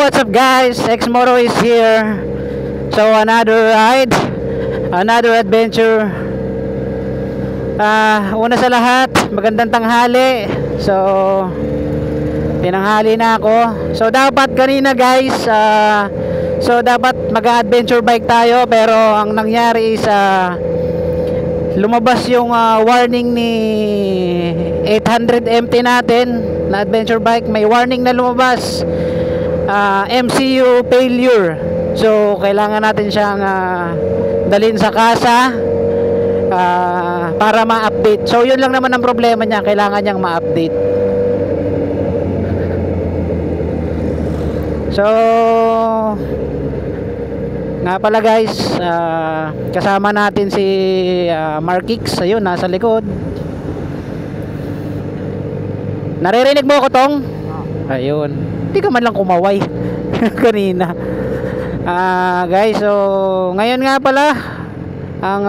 what's up guys? Xmoro is here. So another ride, another adventure. Una sa lahat, magandang tanghali. So tinanghali na ako. So dapat kanina guys, dapat mag-adventure bike tayo, pero ang nangyari is lumabas yung warning ni 800 MT natin na adventure bike. May warning na lumabas, MCU failure. So kailangan natin siyang dalhin sa kasa para ma-update. So yun lang naman ang problema niya, kailangan niyang ma-update. So nga pala guys, kasama natin si Markix. Ayun, nasa likod. Naririnig mo ako, Tong? Ayun, hindi ka man lang kumaway kanina. Guys, so ngayon nga pala ang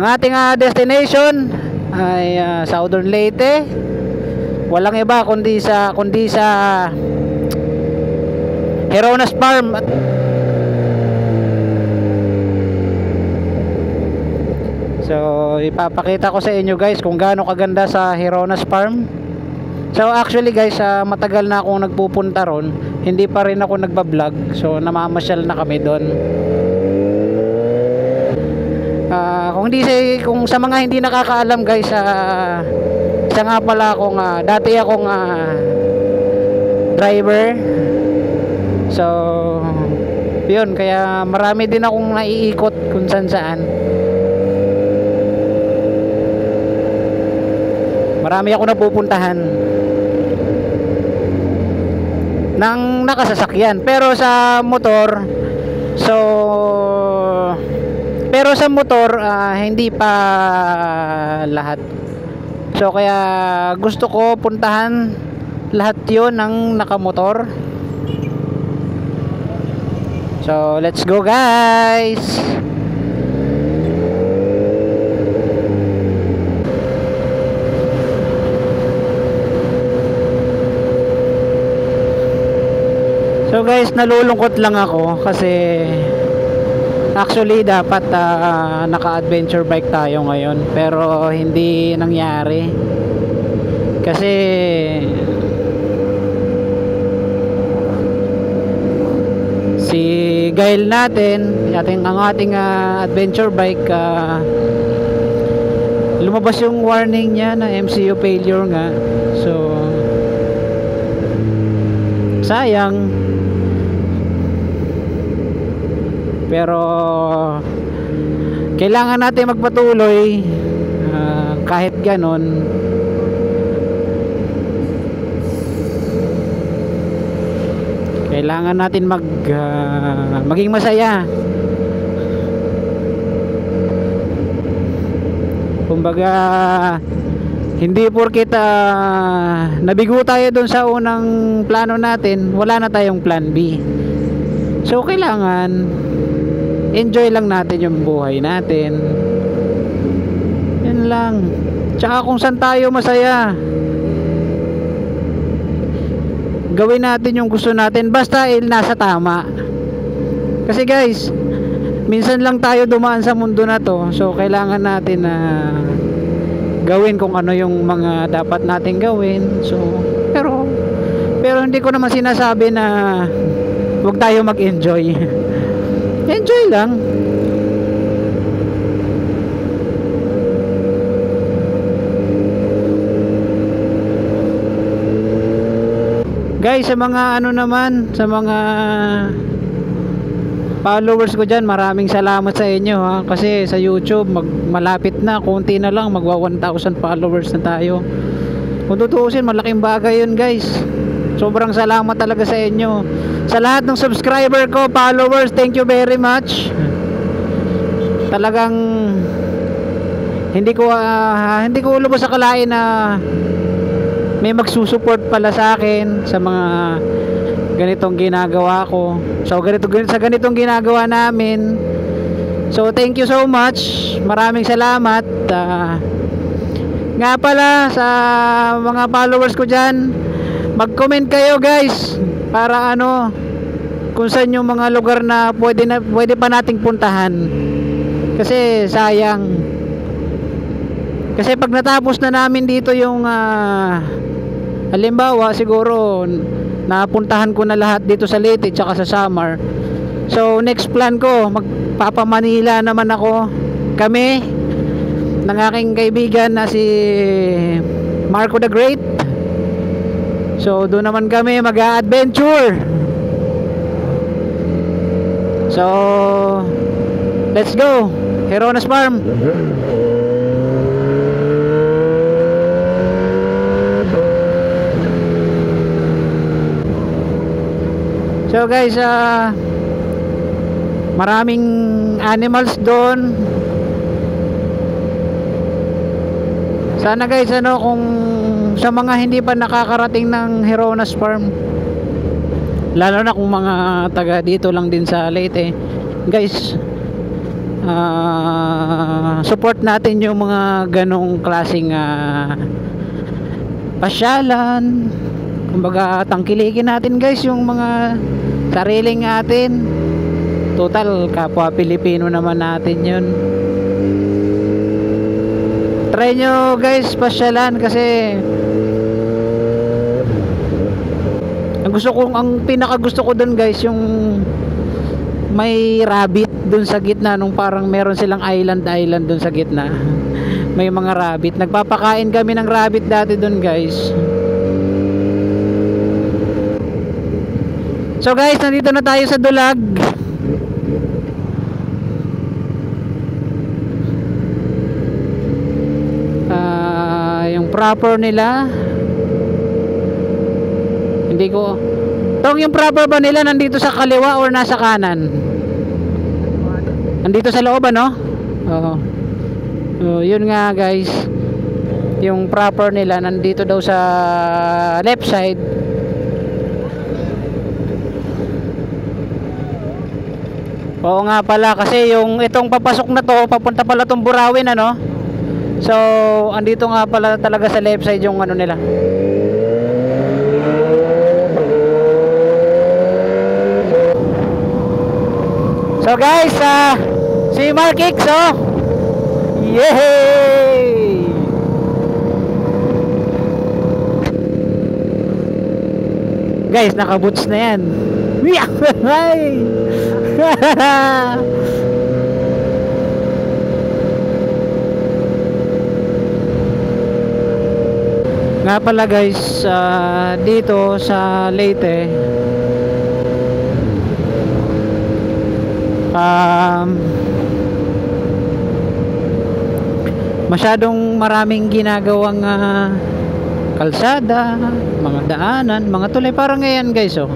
ating destination ay Southern Leyte. Walang iba kundi sa Heronas Farm. So ipapakita ko sa inyo guys kung gaano kaganda sa Heronas Farm. So actually guys, matagal na akong nagpupunta ron, hindi pa rin ako nagba-vlog. So namamasyal na kami doon. Kung sa mga hindi nakakaalam guys, isa nga pala akong dati akong driver. So yun, kaya marami din akong naiikot kung saan. Marami ako napupuntahan ng nakasasakyan, pero sa motor, hindi pa lahat. So kaya gusto ko puntahan lahat yun ng nakamotor. So let's go guys. So guys, nalulungkot lang ako kasi actually dapat naka-adventure bike tayo ngayon, pero hindi nangyari kasi si Gail natin, ang ating adventure bike, lumabas yung warning niya na MCU failure nga. So sayang, pero kailangan natin magpatuloy. Kahit ganon, kailangan natin maging masaya. Kumbaga, hindi porket nabigo tayo dun sa unang plano natin, wala na tayong plan B. So kailangan enjoy lang natin yung buhay natin. Yan lang. Tsaka kung saan tayo masaya, gawin natin yung gusto natin, basta nasa tama. Kasi guys, minsan lang tayo dumaan sa mundo na to. So kailangan natin gawin kung ano yung mga dapat natin gawin. So pero hindi ko naman sinasabi na huwag tayo mag-enjoy. Enjoy lang. Guys, sa mga sa mga followers ko dyan, maraming salamat sa inyo kasi sa YouTube malapit na, konti na lang, magwa 1,000 followers na tayo. Kung tutuusin, malaking bagay yun guys. Sobrang salamat talaga sa inyo. Sa lahat ng subscriber ko, followers, thank you very much. Talagang hindi ko lubos akalain na may magsusupport pala sa akin sa mga ganitong ginagawa ko. So sa ganitong ginagawa namin. So thank you so much. Maraming salamat. Nga pala sa mga followers ko dyan, mag-comment kayo guys para ano, kung saan yung mga lugar na pwede pa nating puntahan. Kasi sayang. Kasi pag natapos na namin dito yung halimbawa siguro napuntahan ko na lahat dito sa Leyte tsaka sa Samar. So next plan ko, magpapa Manila naman ako. Kami ng aking kaibigan na si Marco the Great. So doon naman kami mag-a-adventure. So let's go Heronas Farm. So guys, maraming animals doon. Sana guys, ano, kung sa mga hindi pa nakakarating ng Heronas Farm, lalo na kung mga taga dito lang din sa Leyte, guys, support natin yung mga ganong klaseng pasyalan. Kumbaga tangkilikin natin guys yung mga sariling atin. Total kapwa Pilipino naman natin yun. Try nyo guys pasyalan, kasi ang pinaka gusto ko dun guys, yung may rabbit dun sa gitna, nung parang meron silang island dun sa gitna. May mga rabbit, nagpapakain kami ng rabbit dati dun guys. So guys, nandito na tayo sa Dulag. Yung proper nila, hindi ko tong yung proper ba nila nandito sa kaliwa or nasa kanan? Nandito sa loob, ano? Oo. So, yun nga guys, yung proper nila nandito daw sa left side. Oo nga pala, kasi yung itong papasok na to, papunta pala tong Burawin, ano? So, andito nga pala talaga sa left side yung ano nila. So guys, si Markix, oh. Yay! Guys, naka-boots na yan. Nga pala guys, dito sa Leyte, masyadong maraming ginagawang kalsada, mga daanan, mga tulay, parang ngayon guys, oh.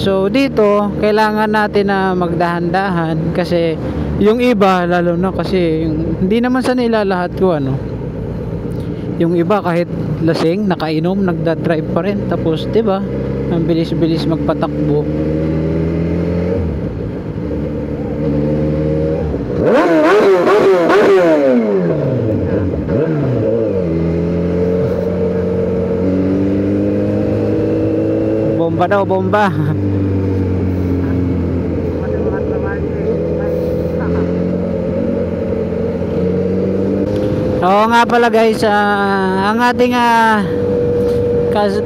So dito kailangan natin na magdahan-dahan, kasi yung iba, lalo na kasi hindi naman sa nila lahat ko, ano, yung iba kahit lasing, nakainom, nagda-drive pa rin, tapos 'di ba, ang bilis-bilis magpatakbo. Bomba daw, bomba. Oo nga pala guys, ang ating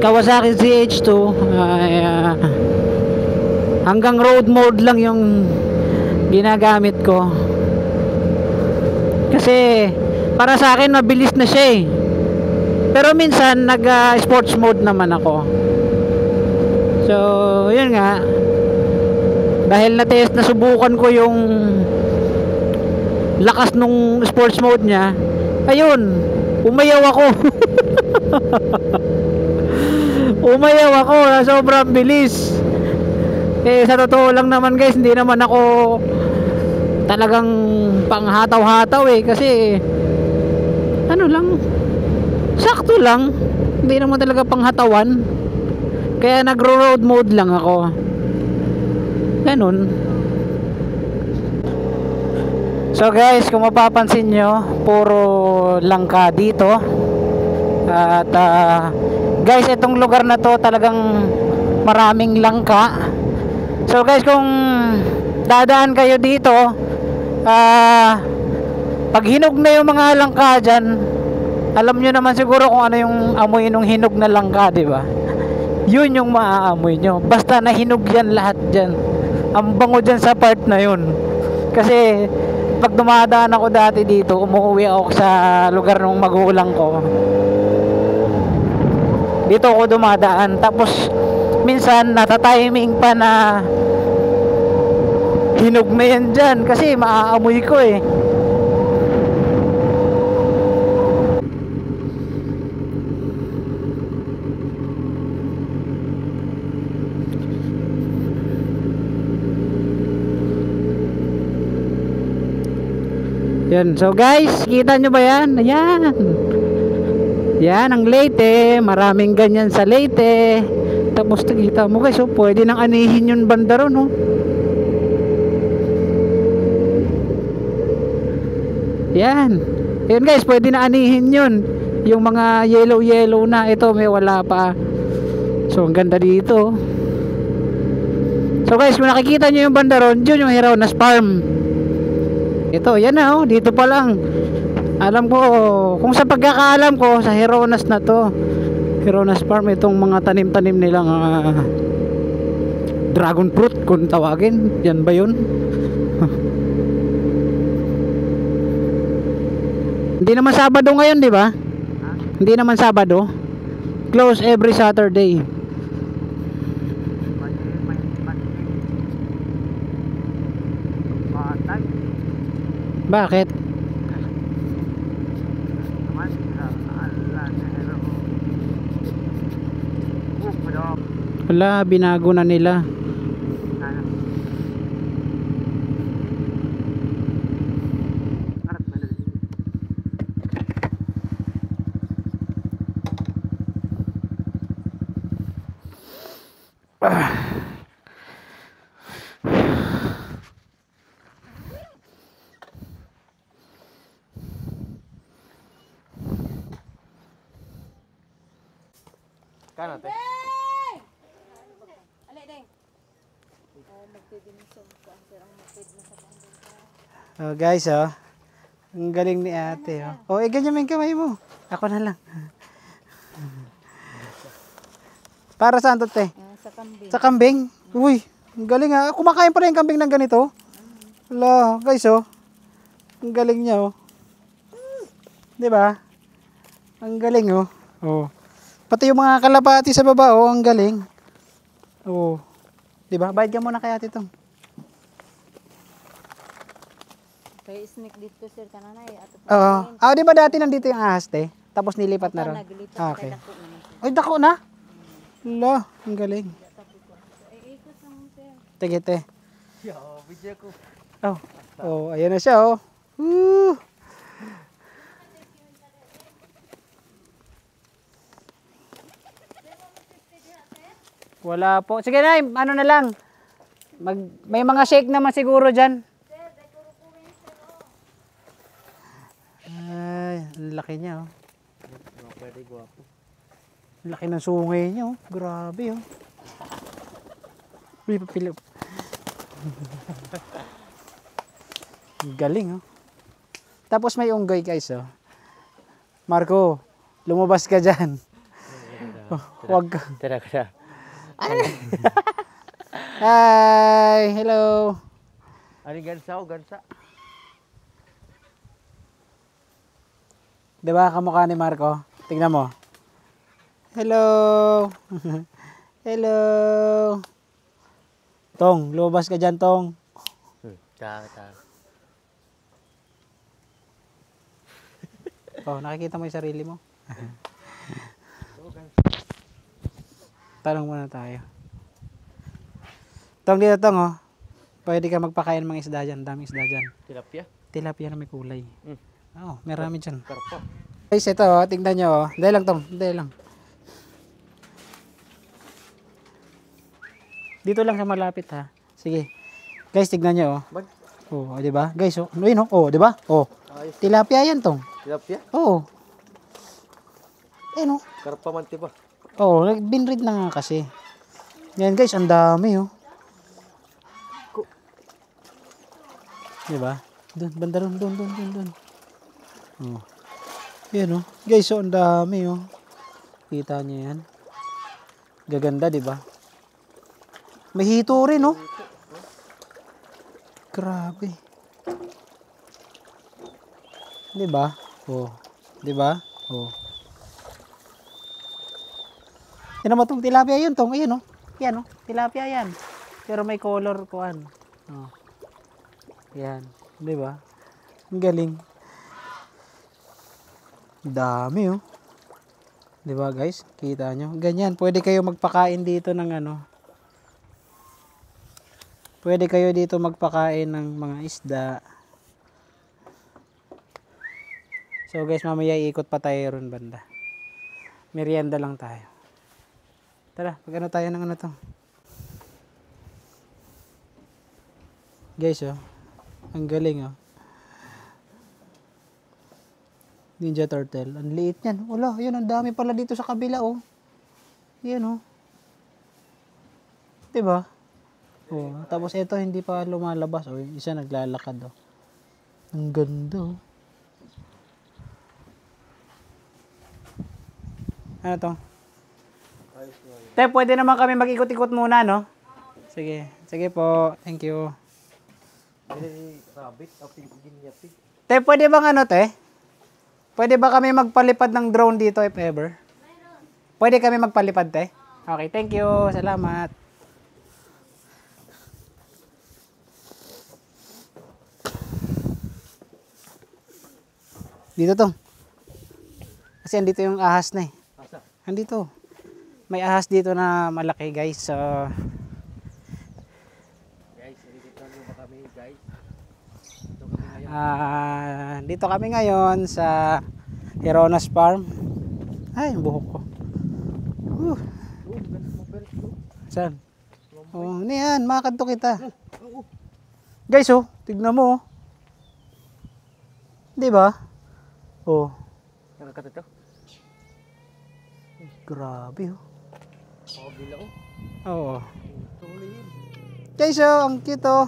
Kawasaki ZH2 ay hanggang road mode lang yung ginagamit ko, kasi para sa akin mabilis na siya, pero minsan nag sports mode naman ako. So yun nga, dahil nasubukan ko yung lakas nung sports mode niya, ayun, umayaw ako. Umayaw ako na sobrang bilis. Sa totoo lang naman guys, hindi naman ako talagang panghataw-hataw kasi ano lang, sakto lang, hindi naman talaga panghatawan, kaya nagro-road mode lang ako, ganun. So guys, kung mapapansin nyo, puro langka dito. At guys, itong lugar na to talagang maraming langka. So guys, kung dadaan kayo dito, pag hinog na yung mga langka dyan, alam nyo naman siguro kung ano yung amoy ng hinog na langka, di ba? Yun yung maaamoy nyo. Basta nahinog yan lahat dyan. Ang bango dyan sa part na yun. Kasi pag dumadaan ako dati dito, umuwi ako sa lugar ng magulang ko. Dito ako dumadaan. Tapos minsan natatiming pa na hinog na yan dyan. Kasi maaamoy ko eh. Yan. So guys, kita nyo ba yan? Ayan. Yan ang Leyte. Maraming ganyan sa Leyte. Tapos kita mo guys, oh, pwede nang anihin yung banda ron, oh. Yan. Yan guys, pwede na anihin yun. Yung mga yellow na. Ito may wala pa. So ang ganda dito. So guys, kung nakikita nyo yung banda ron, yun yung Heronas Farm. Ito, yan na, oh, dito pa lang. Alam ko, kung sa pagkakaalam ko, sa Heronas na to. Heronas Farm, itong mga tanim-tanim nilang dragon fruit, kung tawagin. Yan ba yun? Hindi naman Sabado ngayon, di ba? Hindi naman Sabado. Close every Saturday. Bakit? Wala, binago na nila. Kanan te. Oh guys, oh. Ang galing ni ate, oh. Oh, ganyan mo yung kamay mo. Ako na lang. Para saan to, te? Sa kambing. Sa kambing? Uy, ang galing ha. Kumakain pa rin yung kambing ng ganito. Wala, guys, oh. Ang galing niya, oh. 'Di ba? Ang galing, oh. Oh. Pati yung mga kalapati sa baba, oh, ang galing. Oh. 'Di ba? Bayad ka muna kay ate tong. Kay snake dito sir kananay ato. Oo. Ah, 'di ba dati nandito yung ahas, te? Tapos nilipat na ron. Ah, okay. Ay, dako na. Wala, ang galing. Sige, te. Yo, video ko. Oh. Oh, ayan na siya, oh. Woo! Wala po. Sige na, ano na lang. May mga shake naman siguro dyan. Ay, ang laki niya, oh. Pwede guwapo. Ang laki ng sungay niya, oh. Grabe, oh. Uy, papilip. Galing, oh. Tapos may unggoy, guys, oh. Marco, lumabas ka dyan. Oh, wag ka. Tara ka. Hi, hello. Ani gansa o gansa? Diba kamukha ni Marco? Tingnan mo. Hello. Hello. Tong, lumabas ka dyan, Tong. Ta. Oh, nakikita mo yung sarili mo? Tanong muna tayo. Tong, dito, Tong, oh. Pwede ka magpakain ng mga isda dyan. Daming isda dyan. Tilapia? Tilapia na may kulay. Oo, marami dyan. Karpa. Guys, ito, oh, tingnan nyo, oh. Dahil lang, Tong. Dahil lang. Dito lang sa malapit, ha. Sige. Guys, tignan nyo, oh. Oh, di ba? Guys, oh, ano yun, oh? Oh, di ba? Oh, Ayos. tilapia yan tong. Tilapia. Oh. Ayun, oh. Karpamanti pa. Oh, binread na nga kasi. Yan guys, ang dami oh. Di ba? Doon, banda doon, doon. Oh. Yan oh. Guys, oh, ang dami oh. Kita niyo yan. Gaganda, di ba? May hito rin oh. Grabe. Di ba? Oh. Di ba? Oh. Yan naman itong tilapia yun tong. Ayan oh. Yan oh. Tilapia yan. Pero may color kuan. Oh. Yan. Di ba? Ang galing. Dami oh. Di ba guys? Kita nyo. Ganyan. Pwede kayo magpakain dito ng ano. Pwede kayo dito magpakain ng mga isda. So guys, mamaya iikot pa tayo ron banda. Merienda lang tayo. Tara, pag-ano tayo ng ano to. Guys, oh. Ang galing, oh. Ninja turtle. Ang liit niyan. Wala, yun, ang dami pala dito sa kabila, oh. Yan, oh. Diba? Oh, tapos ito hindi pa lumalabas, oh. Isa naglalakad, oh. Ang ganda, oh. Ano to? Te, pwede naman kami mag-ikot-ikot muna, no? Sige. Sige po. Thank you. Rabbit. Ginyapi. Te, pwede bang ano, te? Pwede ba kami magpalipad ng drone dito if ever? Pwede kami magpalipad, te? Okay, thank you. Salamat. Dito to. Kasi andito yung ahas na eh. Asa? Andito. May ahas dito na malaki, guys. So, Guys, dito ba kami, guys? Dito kami ngayon. dito kami ngayon sa Heronas Farm. Ay, yung buhok ko. Saan? Oh, ano yan? Makakadto kita. Guys, oh, tignan mo. Oh. Di ba? Oh, Nakakata to? grabe, oh. Pakabila ko. Oo. Tuloy yun. Guys, oh, ang cute, oh.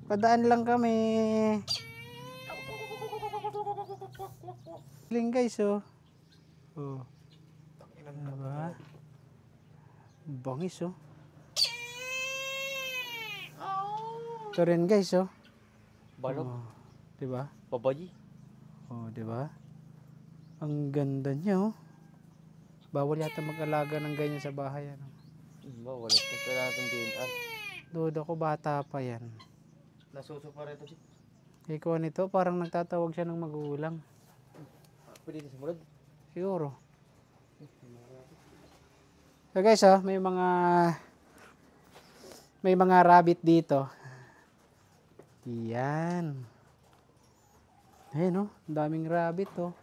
Padaan lang kami. Galing, guys, oh. Oh. Diba? Bangis, oh. Ito rin, guys, oh. Balok. Oh. Diba? Babayi. Oh, diba? Ang ganda niya, oh. Bawal yata mag-alaga ng ganyan sa bahay, ano. Wala ka kailangan DNA. Duda ko bata pa yan. Nasuso pa rin ito si. Ikaw nito, parang nagtatawag siya ng magulang. Pwede din sumunod. Siguro. So guys, oh, may mga rabbit dito. Yan. Ayun, oh, daming rabbit, oh.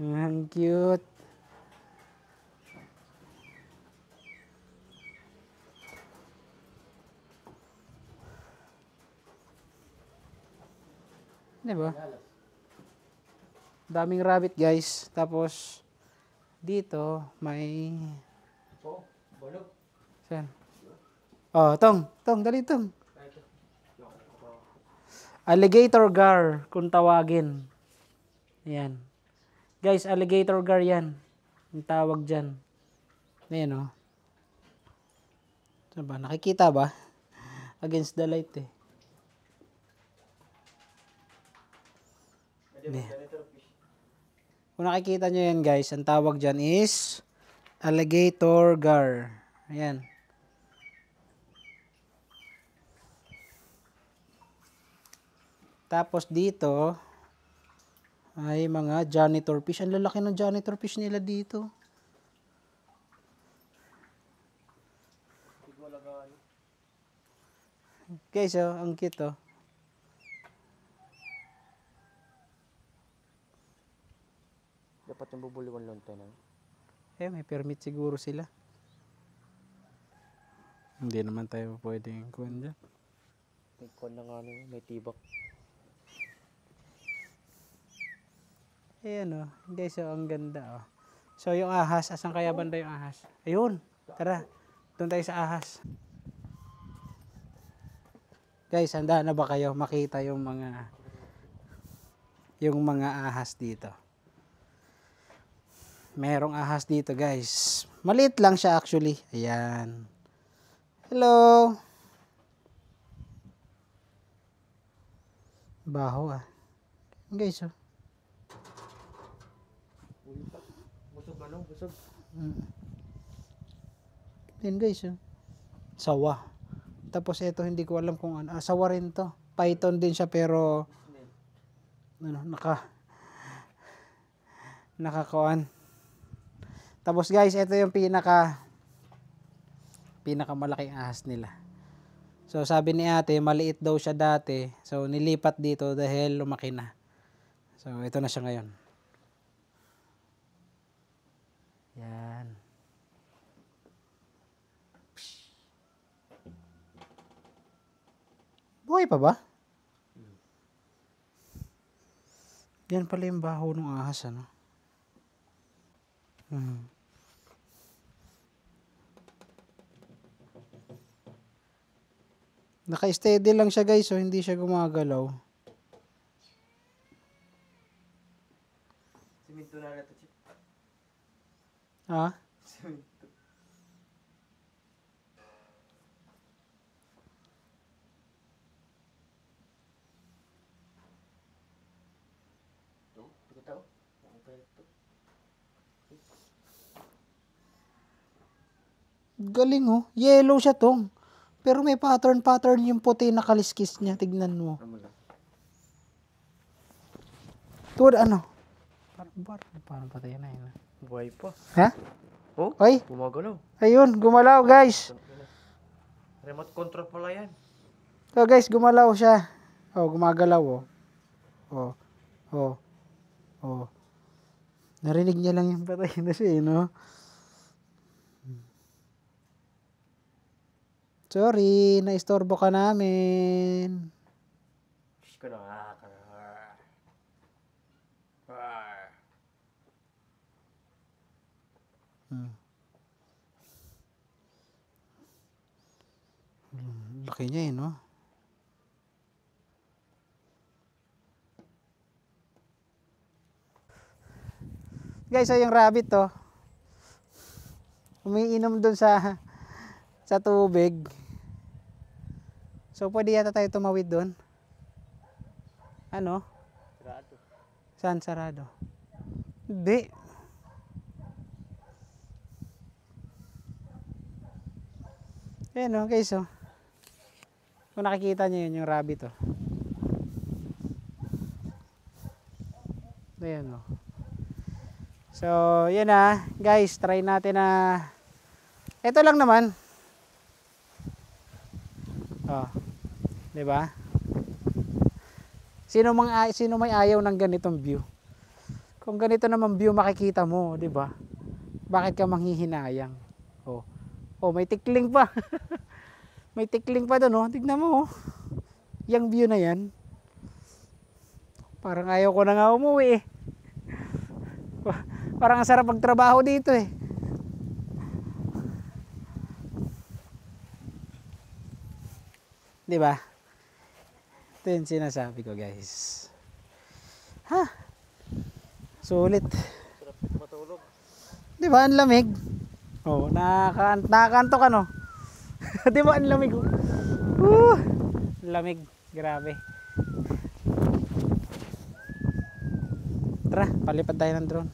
Ang cute. Diba? Daming rabbit, guys. Tapos dito may Oo, balok. saan? Oh, tong, dali tong. Alligator gar kung tawagin. Ayan. Guys, alligator gar yan. Yung tawag dyan. Ayan, oh. Saan ba? Nakikita ba? Against the light, eh. Kung nakikita nyo yan, guys, ang tawag dyan is alligator gar. Ayan. Tapos dito ay mga janitor fish. Ang lalaki ng janitor fish nila dito. Guys, oh, ang cute, oh. dapat yung bubuliwan lonte na. May permit siguro sila. Hindi naman tayo pwedeng kuhan dyan. May kon na nga may tibak. Ayan guys, ang ganda So yung ahas, asan kaya banda yung ahas? Ayun, tara, doon tayo sa ahas. Guys, handa na ba kayo makita yung mga ahas dito? Merong ahas dito guys. Maliit lang siya actually. Ayan. Hello. Baho Guys Busog busog. Yan guys Sawa. Tapos ito hindi ko alam kung ano. Sawa rin to. Python din siya pero nakakuan. Tapos guys, ito yung pinakamalaking ahas nila. So sabi ni ate, maliit daw siya dati. So nilipat dito dahil lumaki na. So ito na siya ngayon. Yan. Buhay pa ba? Yan pala yung baho ng ahas Naka-steady lang siya guys, so hindi siya gumagalaw. Siminto na natin. Ha? Siminto. Galing Yellow siya tong. Pero may pattern yung puti na kaliskis niya. Tignan mo. Tuwad Parang patay na yun. Buhay pa. Ha? Oh? Ay? Gumagalaw. Ayun, gumalaw guys. Remote control pala yan. So guys, gumalaw siya. Gumagalaw Narinig niya lang yung patay na siya Sorry, naistorbo ka namin. Shhh ko na. Laki niya Guys, yung rabbit umiinom dun sa tubig. So, pwede yata tayo tumawid doon. Ano? Sarado. Saan sarado? Hindi. Ayan guys Kung nakikita nyo yun, yung rabbit Ayan So, yun guys, try natin ito lang naman. 'Di ba? Sino may ayaw ng ganitong view? Kung ganito naman view makikita mo, 'di ba? Bakit ka manghihinayang? May tikling pa. May tikling pa doon Tignan mo Yang view na 'yan. Parang ayaw ko na nga umuwi Parang ang sarap magtrabaho dito 'Di ba? Ito yung sinasabi ko guys. Sulit. Sarap matulog. 'Di ba ang lamig? Nakakantok 'Di ba ang lamig? Lamig, grabe. Tara, palipad tayo ng drone.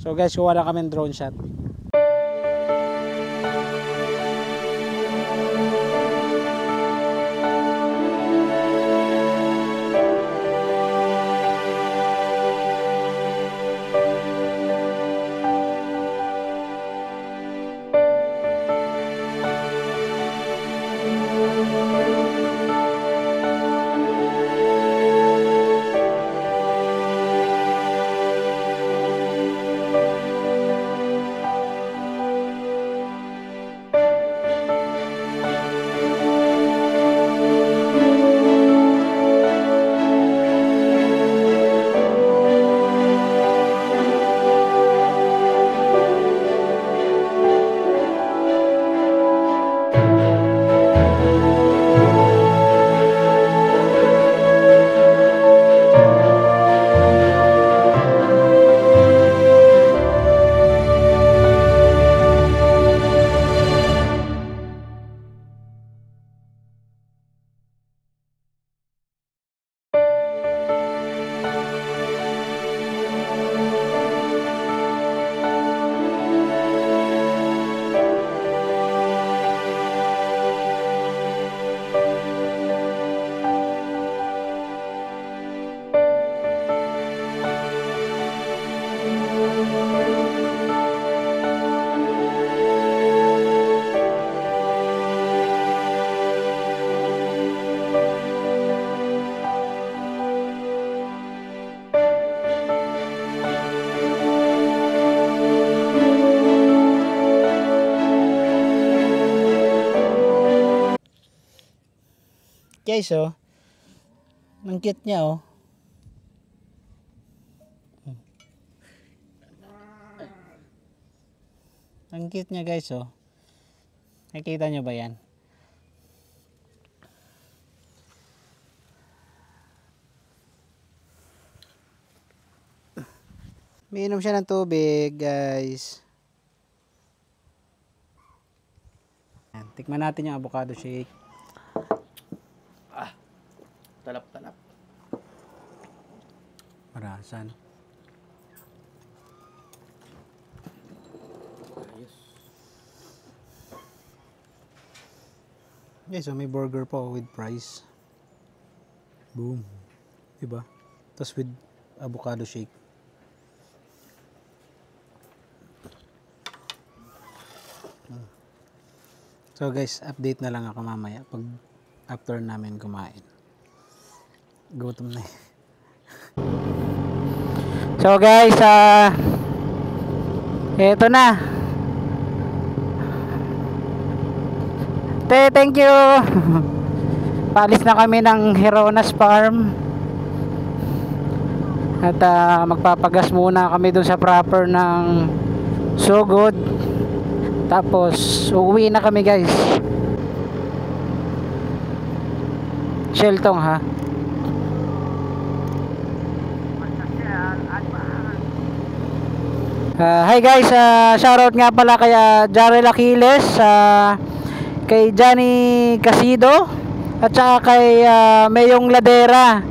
So guys, kuha na kami ng drone shot. guys, oh. Ang cute niya, oh. Ang cute niya, guys, oh. Nakikita nyo ba yan? Miinom siya ng tubig, guys. Yan, tikman natin yung avocado shake. Talap-talap. Marasan. Ayos. Guys, so may burger pa with fries. Boom. Diba? Tapos with avocado shake. So guys, update na lang ako mamaya pag after namin kumain. Gutom na eh. So guys, eto na. Thank you. Paalis na kami ng Heronas Farm. At magpapagas muna kami dun sa proper ng Sugod. Tapos uuwi na kami, guys. Sheltong, ha. Hi guys, shoutout nga pala kay Jarel Aquiles, kay Johnny Casido, at saka kay Mayong Ladera,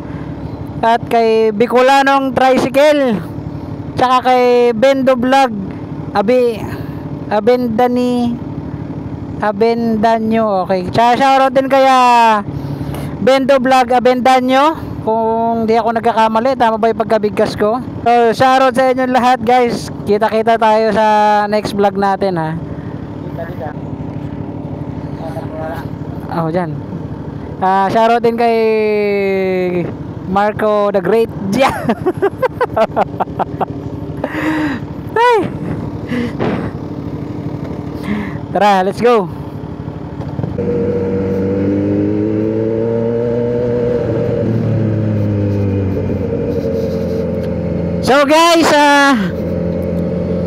at kay Bicolanong Tricycle, saka kay Bendo Vlog, Abendanyo. Okay, shoutout din kaya Bendo Vlog Abendanyo, kung di ako nagkakamali, tama ba yung pagkabigkas ko? So shoutout sa inyo lahat, guys. Kita-kita tayo sa next vlog natin, ha. Oh, dyan. Shoutout din kay Marco the Great. Hey! Tara, let's go. So guys,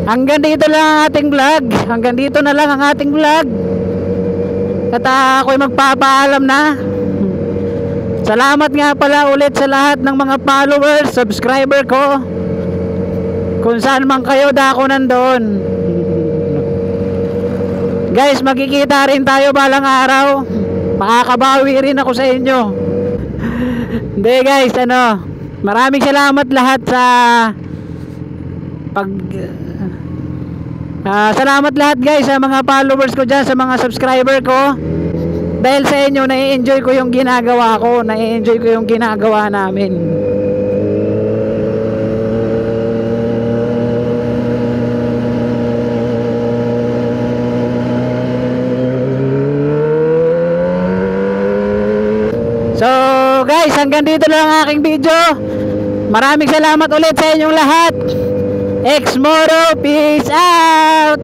hanggang dito lang ang ating vlog. Hanggang dito na lang ang ating vlog. At ako'y magpapaalam na. Salamat nga pala ulit sa lahat ng mga followers, subscriber ko. Kung saan man kayo, dako nandoon. Guys, magkikita rin tayo balang araw. Makakabawi rin ako sa inyo. Hindi guys, maraming salamat lahat sa salamat lahat guys sa mga followers ko dyan, sa mga subscriber ko. Dahil sa inyo, nai-enjoy ko yung ginagawa ko, nai-enjoy ko yung ginagawa namin. So guys, hanggang dito lang ang aking video. Maraming salamat ulit sa inyong lahat. Xmoro, peace out.